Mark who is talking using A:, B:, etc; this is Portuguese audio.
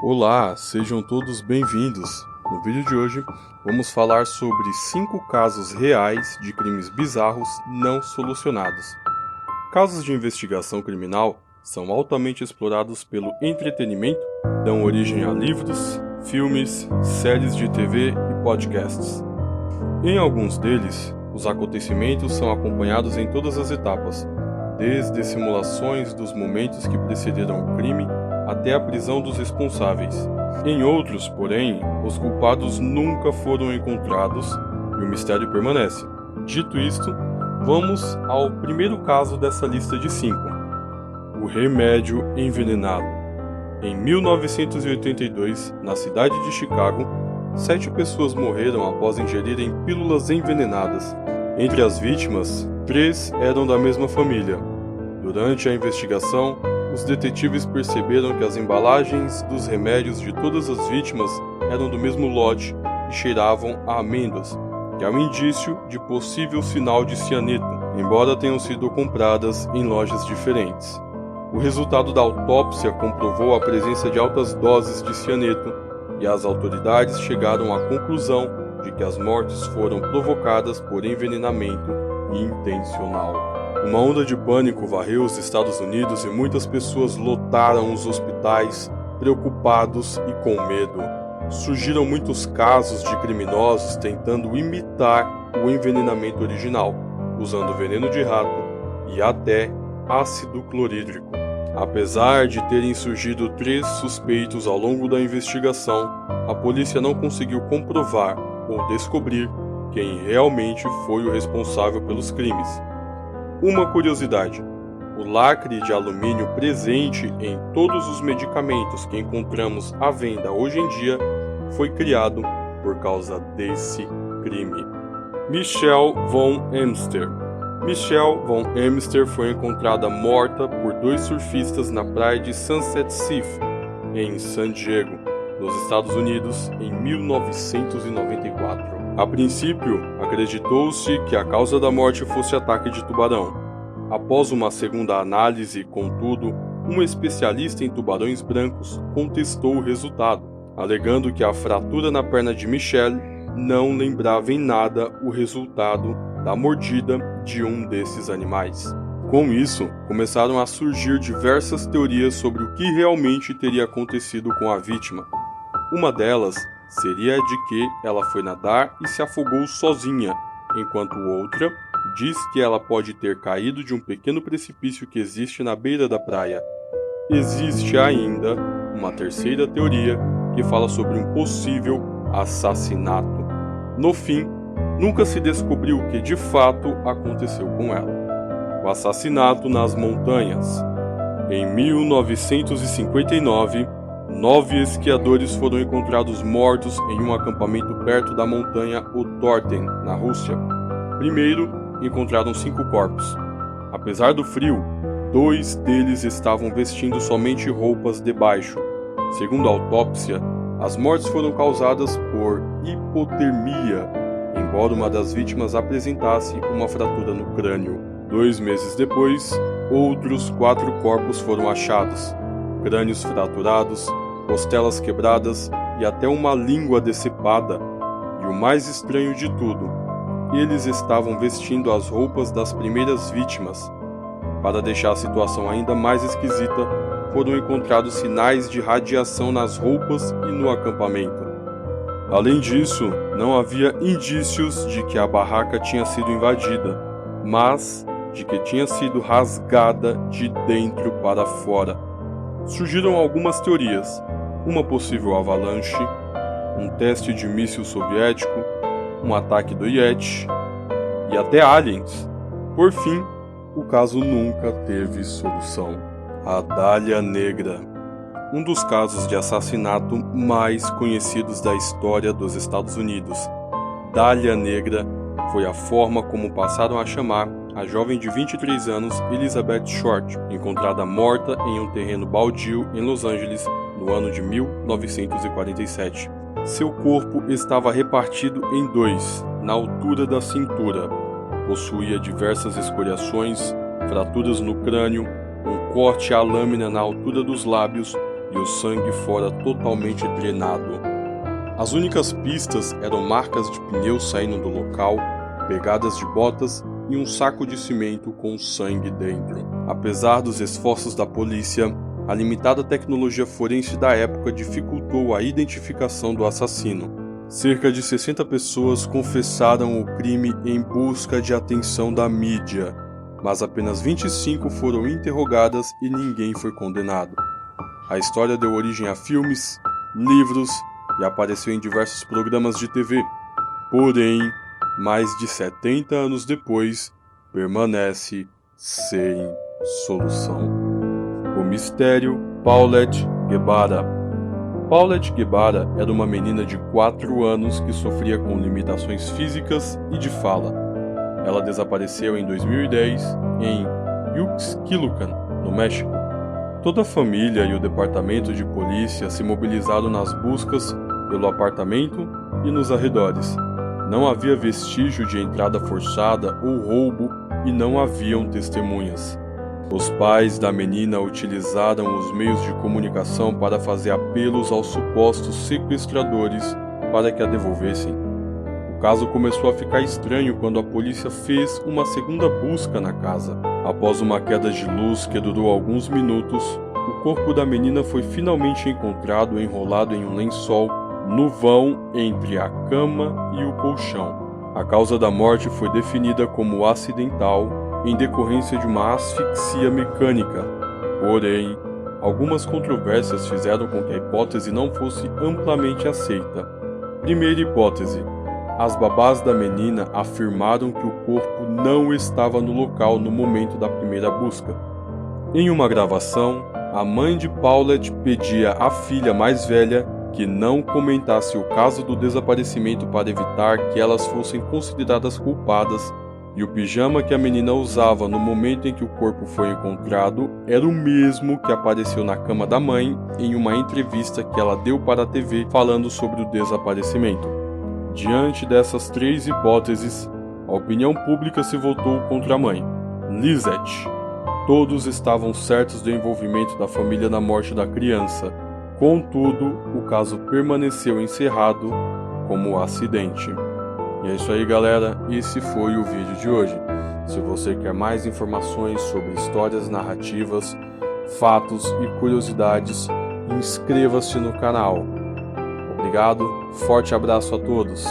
A: Olá, sejam todos bem-vindos. No vídeo de hoje, vamos falar sobre 5 casos reais de crimes bizarros não solucionados. Casos de investigação criminal são altamente explorados pelo entretenimento, dão origem a livros, filmes, séries de TV e podcasts. Em alguns deles, os acontecimentos são acompanhados em todas as etapas, desde simulações dos momentos que precederam o crime até a prisão dos responsáveis. Em outros, porém, os culpados nunca foram encontrados e o mistério permanece. Dito isto, vamos ao primeiro caso dessa lista de 5: o remédio envenenado. Em 1982, na cidade de Chicago, 7 pessoas morreram após ingerirem pílulas envenenadas. Entre as vítimas, 3 eram da mesma família. Durante a investigação, os detetives perceberam que as embalagens dos remédios de todas as vítimas eram do mesmo lote e cheiravam a amêndoas, que é um indício de possível sinal de cianeto, embora tenham sido compradas em lojas diferentes. O resultado da autópsia comprovou a presença de altas doses de cianeto e as autoridades chegaram à conclusão de que as mortes foram provocadas por envenenamento intencional. Uma onda de pânico varreu os Estados Unidos e muitas pessoas lotaram os hospitais, preocupados e com medo. Surgiram muitos casos de criminosos tentando imitar o envenenamento original, usando veneno de rato e até ácido clorídrico. Apesar de terem surgido 3 suspeitos ao longo da investigação, a polícia não conseguiu comprovar ou descobrir quem realmente foi o responsável pelos crimes. Uma curiosidade: o lacre de alumínio presente em todos os medicamentos que encontramos à venda hoje em dia foi criado por causa desse crime. Michelle von Emster. Michelle von Emster foi encontrada morta por 2 surfistas na praia de Sunset Seaf, em San Diego, nos Estados Unidos, em 1994. A princípio, acreditou-se que a causa da morte fosse ataque de tubarão. Após uma segunda análise, contudo, um especialista em tubarões brancos contestou o resultado, alegando que a fratura na perna de Michelle não lembrava em nada o resultado da mordida de um desses animais. Com isso, começaram a surgir diversas teorias sobre o que realmente teria acontecido com a vítima. Uma delas seria a de que ela foi nadar e se afogou sozinha, enquanto outra diz que ela pode ter caído de um pequeno precipício que existe na beira da praia. Existe ainda uma terceira teoria que fala sobre um possível assassinato. No fim, nunca se descobriu o que de fato aconteceu com ela. O assassinato nas montanhas. Em 1959, 9 esquiadores foram encontrados mortos em um acampamento perto da montanha Otorten, na Rússia. Primeiro, encontraram 5 corpos. Apesar do frio, 2 deles estavam vestindo somente roupas de baixo. Segundo a autópsia, as mortes foram causadas por hipotermia, embora uma das vítimas apresentasse uma fratura no crânio. 2 meses depois, outros 4 corpos foram achados. Crânios fraturados, costelas quebradas e até uma língua decepada. E o mais estranho de tudo, eles estavam vestindo as roupas das primeiras vítimas. Para deixar a situação ainda mais esquisita, foram encontrados sinais de radiação nas roupas e no acampamento. Além disso, não havia indícios de que a barraca tinha sido invadida, mas de que tinha sido rasgada de dentro para fora. Surgiram algumas teorias: uma possível avalanche, um teste de míssil soviético, um ataque do Yeti e até aliens. Por fim, o caso nunca teve solução. A Dália Negra, um dos casos de assassinato mais conhecidos da história dos Estados Unidos. Dália Negra foi a forma como passaram a chamar a jovem de 23 anos Elizabeth Short, encontrada morta em um terreno baldio em Los Angeles no ano de 1947. Seu corpo estava repartido em 2, na altura da cintura. Possuía diversas escoriações, fraturas no crânio, um corte à lâmina na altura dos lábios e e o sangue fora totalmente drenado. As únicas pistas eram marcas de pneus saindo do local, pegadas de botas e um saco de cimento com sangue dentro. Apesar dos esforços da polícia, a limitada tecnologia forense da época dificultou a identificação do assassino. Cerca de 60 pessoas confessaram o crime em busca de atenção da mídia, mas apenas 25 foram interrogadas e ninguém foi condenado. A história deu origem a filmes, livros e apareceu em diversos programas de TV. Porém, mais de 70 anos depois, permanece sem solução. O mistério Paulette Guevara. Paulette Guevara era uma menina de 4 anos que sofria com limitações físicas e de fala. Ela desapareceu em 2010 em Uxquilucan, no México. Toda a família e o departamento de polícia se mobilizaram nas buscas pelo apartamento e nos arredores. Não havia vestígio de entrada forçada ou roubo e não haviam testemunhas. Os pais da menina utilizaram os meios de comunicação para fazer apelos aos supostos sequestradores para que a devolvessem. O caso começou a ficar estranho quando a polícia fez uma segunda busca na casa. Após uma queda de luz que durou alguns minutos, o corpo da menina foi finalmente encontrado enrolado em um lençol no vão entre a cama e o colchão. A causa da morte foi definida como acidental em decorrência de uma asfixia mecânica. Porém, algumas controvérsias fizeram com que a hipótese não fosse amplamente aceita. Primeira hipótese: as babás da menina afirmaram que o corpo não estava no local no momento da primeira busca. Em uma gravação, a mãe de Paulette pedia à filha mais velha que não comentasse o caso do desaparecimento para evitar que elas fossem consideradas culpadas, e o pijama que a menina usava no momento em que o corpo foi encontrado era o mesmo que apareceu na cama da mãe em uma entrevista que ela deu para a TV falando sobre o desaparecimento. Diante dessas 3 hipóteses, a opinião pública se voltou contra a mãe, Lisette. Todos estavam certos do envolvimento da família na morte da criança. Contudo, o caso permaneceu encerrado como acidente. E é isso aí, galera. Esse foi o vídeo de hoje. Se você quer mais informações sobre histórias narrativas, fatos e curiosidades, inscreva-se no canal. Obrigado, forte abraço a todos.